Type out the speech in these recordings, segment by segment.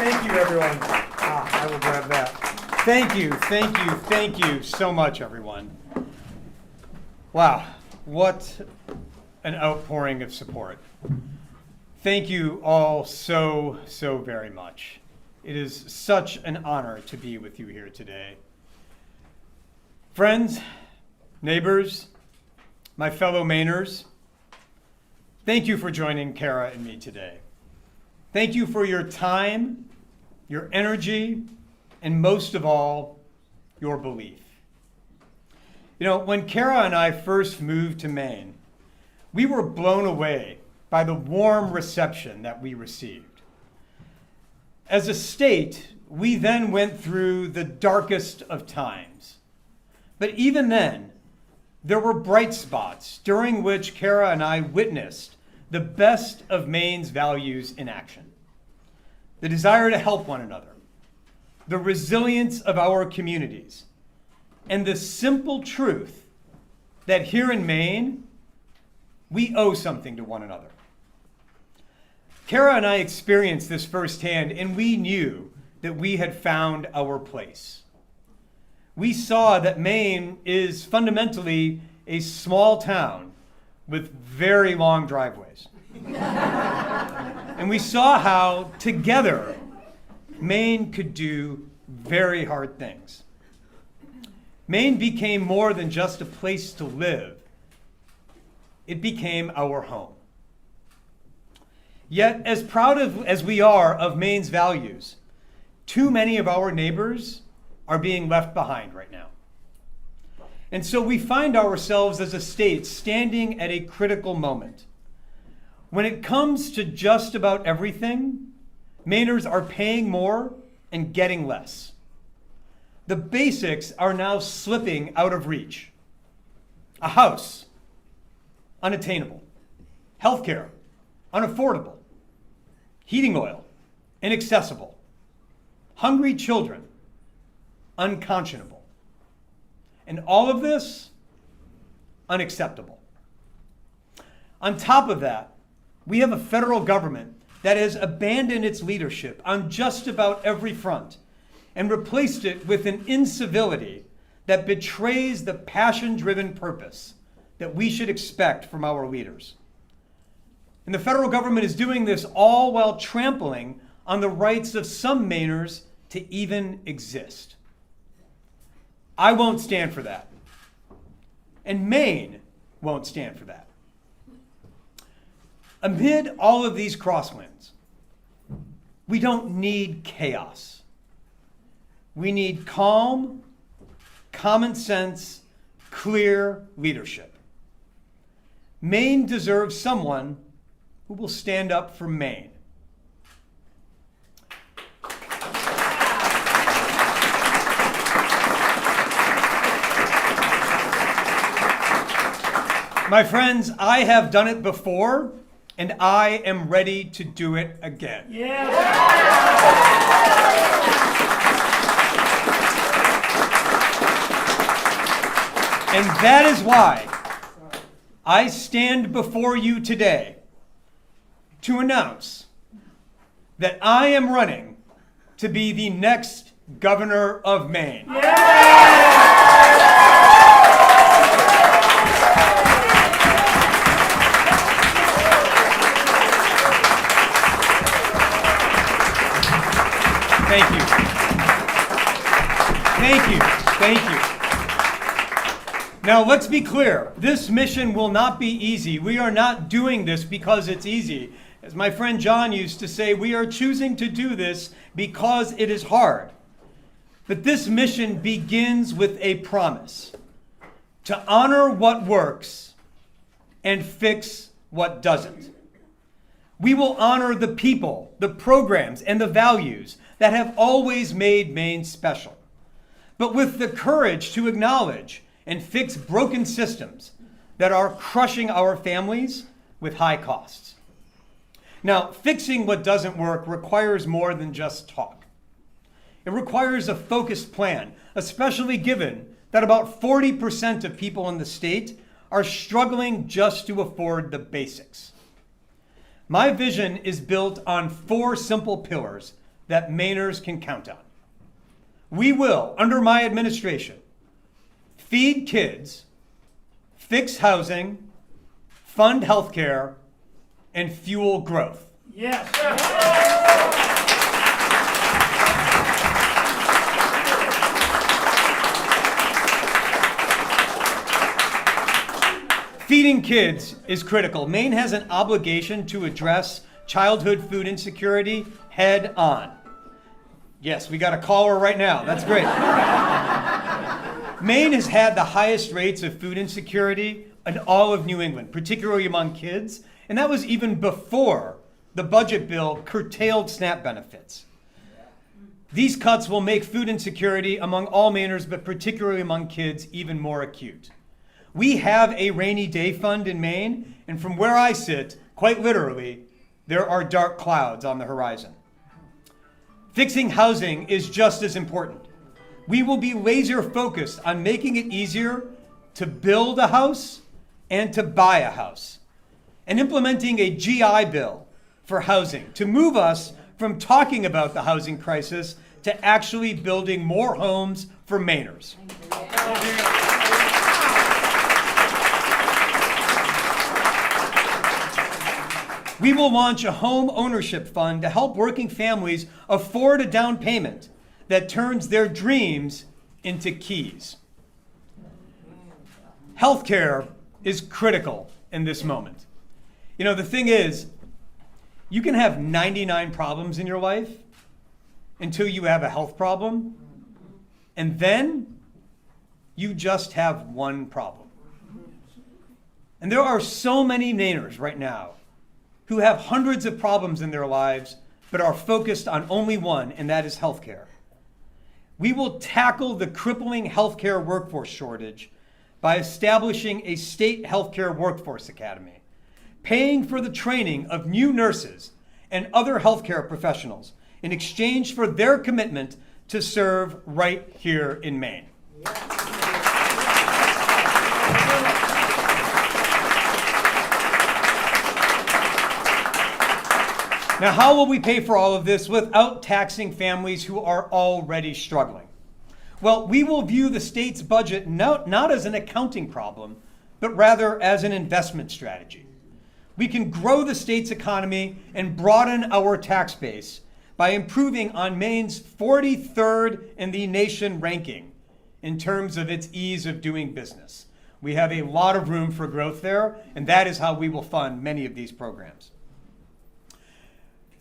Thank you, everyone. I will grab that. Thank you so much, everyone. Wow, what an outpouring of support. Thank you all so very much. It is such an honor to be with you here today. Friends, neighbors, my fellow Mainers, thank you for joining Kara and me today. Thank you for your time, your energy, and most of all, your belief. You know, when Kara and I first moved to Maine, we were blown away by the warm reception that we received. As a state, we then went through the darkest of times. But even then, there were bright spots during which Kara and I witnessed the best of Maine's values in action. The desire to help one another, the resilience of our communities, and the simple truth that here in Maine, we owe something to one another. Kara and I experienced this firsthand, and we knew that we had found our place. We saw that Maine is fundamentally a small town with very long driveways. And we saw how, together, Maine could do very hard things. Maine became more than just a place to live. It became our home. Yet, as proud as we are of Maine's values, too many of our neighbors are being left behind right now. And so we find ourselves as a state standing at a critical moment. When it comes to just about everything, Mainers are paying more and getting less. The basics are now slipping out of reach. A house, unattainable. Healthcare, unaffordable. Heating oil, inaccessible. Hungry children, unconscionable. And all of this, unacceptable. On top of that, we have a federal government that has abandoned its leadership on just about every front and replaced it with an incivility that betrays the passion-driven purpose that we should expect from our leaders. And the federal government is doing this all while trampling on the rights of some Mainers to even exist. I won't stand for that. And Maine won't stand for that. Amid all of these crosswinds, we don't need chaos. We need calm, common sense, clear leadership. Maine deserves someone who will stand up for Maine. My friends, I have done it before, and I am ready to do it again. Yeah. And that is why I stand before you today to announce that I am running to be the next governor of Maine. Yeah. Thank you. Thank you. Now, let's be clear. This mission will not be easy. We are not doing this because it's easy. As my friend John used to say, we are choosing to do this because it is hard. But this mission begins with a promise to honor what works and fix what doesn't. We will honor the people, the programs, and the values that have always made Maine special, but with the courage to acknowledge and fix broken systems that are crushing our families with high costs. Now, fixing what doesn't work requires more than just talk. It requires a focused plan, especially given that about 40% of people in the state are struggling just to afford the basics. My vision is built on 4 simple pillars that Mainers can count on. We will, under my administration, feed kids, fix housing, fund healthcare, and fuel growth. Yes. Feeding kids is critical. Maine has an obligation to address childhood food insecurity head on. Yes, we got a caller right now. That's great. Maine has had the highest rates of food insecurity in all of New England, particularly among kids, and that was even before the budget bill curtailed SNAP benefits. These cuts will make food insecurity among all Mainers, but particularly among kids, even more acute. We have a rainy day fund in Maine, and from where I sit, quite literally, there are dark clouds on the horizon. Fixing housing is just as important. We will be laser focused on making it easier to build a house and to buy a house, and implementing a GI Bill for housing to move us from talking about the housing crisis to actually building more homes for Mainers. We will launch a home ownership fund to help working families afford a down payment that turns their dreams into keys. Healthcare is critical in this moment. You know, the thing is, you can have 99 problems in your life until you have a health problem, and then you just have one problem. And there are so many Mainers right now who have hundreds of problems in their lives, but are focused on only one, and that is healthcare. We will tackle the crippling healthcare workforce shortage by establishing a state healthcare workforce academy, paying for the training of new nurses and other healthcare professionals in exchange for their commitment to serve right here in Maine. Now, how will we pay for all of this without taxing families who are already struggling? Well, we will view the state's budget not as an accounting problem, but rather as an investment strategy. We can grow the state's economy and broaden our tax base by improving on Maine's 43rd in the nation ranking in terms of its ease of doing business. We have a lot of room for growth there, and that is how we will fund many of these programs.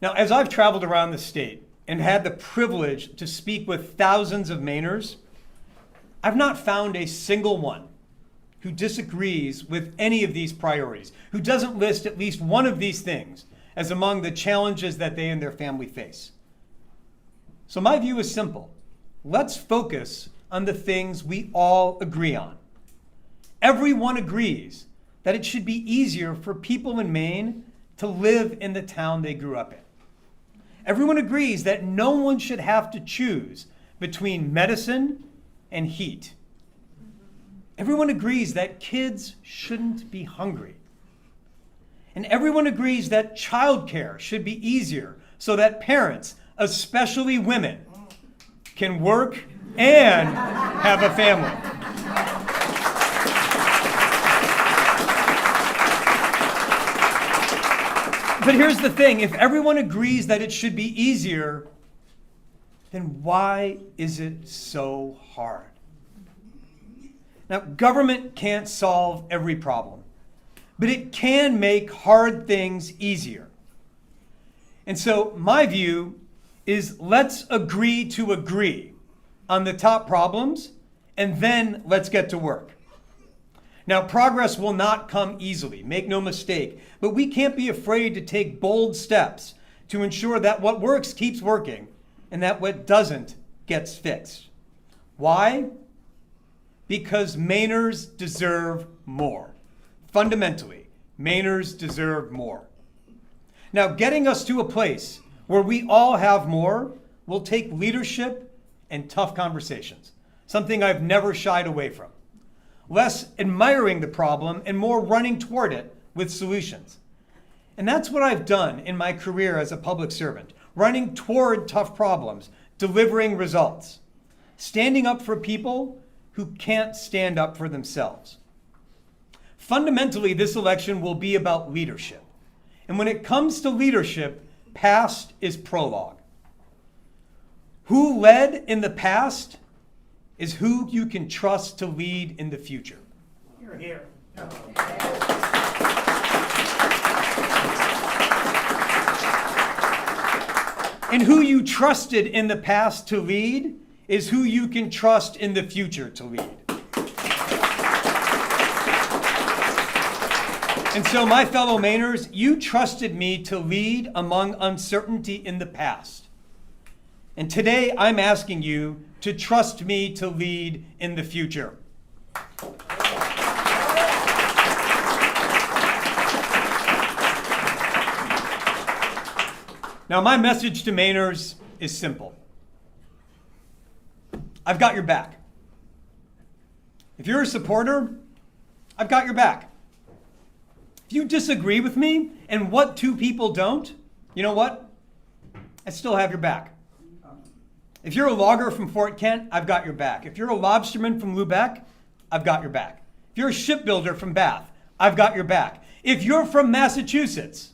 Now, as I've traveled around the state and had the privilege to speak with thousands of Mainers, I've not found a single one who disagrees with any of these priorities, who doesn't list at least one of these things as among the challenges that they and their family face. So my view is simple. Let's focus on the things we all agree on. Everyone agrees that it should be easier for people in Maine to live in the town they grew up in. Everyone agrees that no one should have to choose between medicine and heat. Everyone agrees that kids shouldn't be hungry. And everyone agrees that childcare should be easier so that parents, especially women, can work and have a family. But here's the thing, if everyone agrees that it should be easier, then why is it so hard? Now, government can't solve every problem, but it can make hard things easier. And so my view is let's agree to agree on the top problems, and then let's get to work. Now, progress will not come easily, make no mistake, but we can't be afraid to take bold steps to ensure that what works keeps working and that what doesn't gets fixed. Why? Because Mainers deserve more. Fundamentally, Mainers deserve more. Now, getting us to a place where we all have more will take leadership and tough conversations, something I've never shied away from. Less admiring the problem and more running toward it with solutions. And that's what I've done in my career as a public servant, running toward tough problems, delivering results, standing up for people who can't stand up for themselves. Fundamentally, this election will be about leadership. And when it comes to leadership, past is prologue. Who led in the past is who you can trust to lead in the future. You're here. And who you trusted in the past to lead is who you can trust in the future to lead. And so, my fellow Mainers, you trusted me to lead among uncertainty in the past. And today, I'm asking you to trust me to lead in the future. Now, my message to Mainers is simple. I've got your back. If you're a supporter, I've got your back. If you disagree with me and what two people don't, you know what? I still have your back. If you're a logger from Fort Kent, I've got your back. If you're a lobsterman from Lubec, I've got your back. If you're a shipbuilder from Bath, I've got your back. If you're from Massachusetts,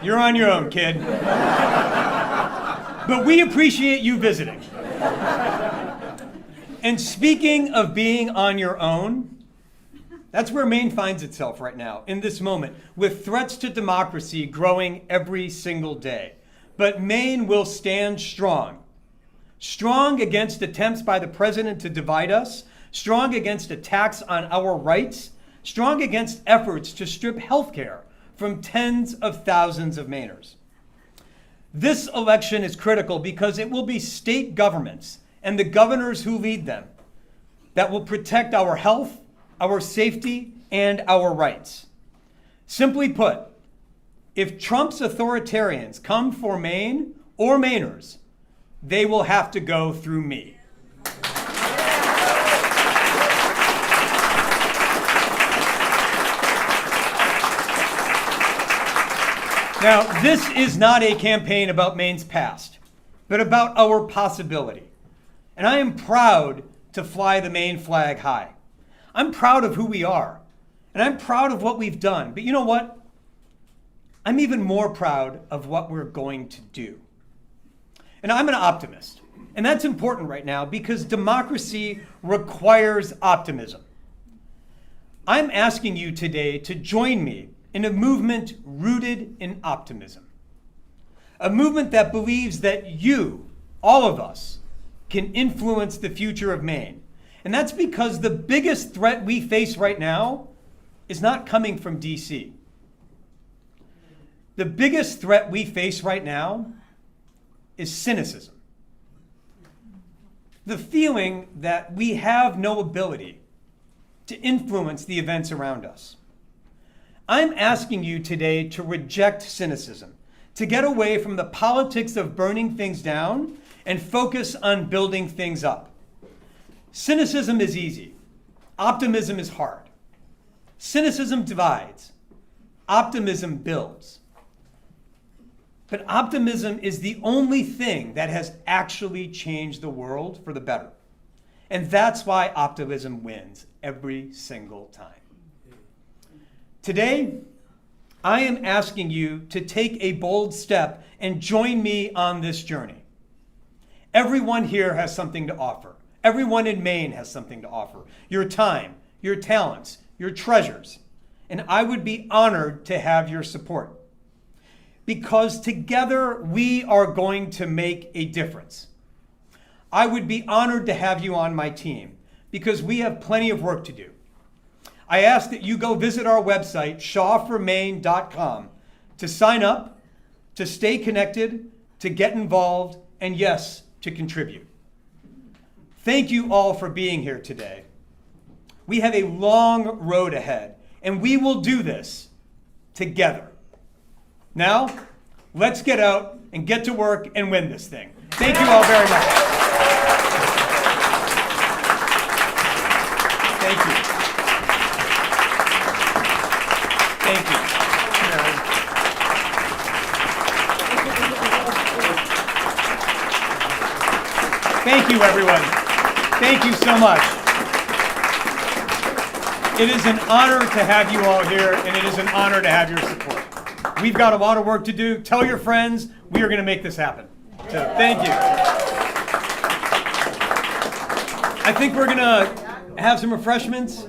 you're on your own, kid. But we appreciate you visiting. And speaking of being on your own, that's where Maine finds itself right now, in this moment, with threats to democracy growing every single day. But Maine will stand strong. Strong against attempts by the president to divide us, strong against attacks on our rights, strong against efforts to strip health care from tens of thousands of Mainers. This election is critical because it will be state governments and the governors who lead them that will protect our health, our safety, and our rights. Simply put, if Trump's authoritarians come for Maine or Mainers, they will have to go through me. Now, this is not a campaign about Maine's past, but about our possibility. And I am proud to fly the Maine flag high. I'm proud of who we are, and I'm proud of what we've done. But you know what? I'm even more proud of what we're going to do. And I'm an optimist. And that's important right now because democracy requires optimism. I'm asking you today to join me in a movement rooted in optimism. A movement that believes that you, all of us, can influence the future of Maine. And that's because the biggest threat we face right now is not coming from DC. The biggest threat we face right now is cynicism. The feeling that we have no ability to influence the events around us. I'm asking you today to reject cynicism, to get away from the politics of burning things down and focus on building things up. Cynicism is easy. Optimism is hard. Cynicism divides. Optimism builds. But optimism is the only thing that has actually changed the world for the better. And that's why optimism wins every single time. Today, I am asking you to take a bold step and join me on this journey. Everyone here has something to offer. Everyone in Maine has something to offer. Your time, your talents, your treasures. And I would be honored to have your support. Because together we are going to make a difference. I would be honored to have you on my team because we have plenty of work to do. I ask that you go visit our website, shawformaine.com, to sign up, to stay connected, to get involved, and yes, to contribute. Thank you all for being here today. We have a long road ahead, and we will do this together. Now, let's get out and get to work and win this thing. Thank you all very much. Thank you. Thank you. Thank you, everyone. Thank you so much. It is an honor to have you all here, and it is an honor to have your support. We've got a lot of work to do. Tell your friends. We are going to make this happen. So thank you. I think we're going to have some refreshments.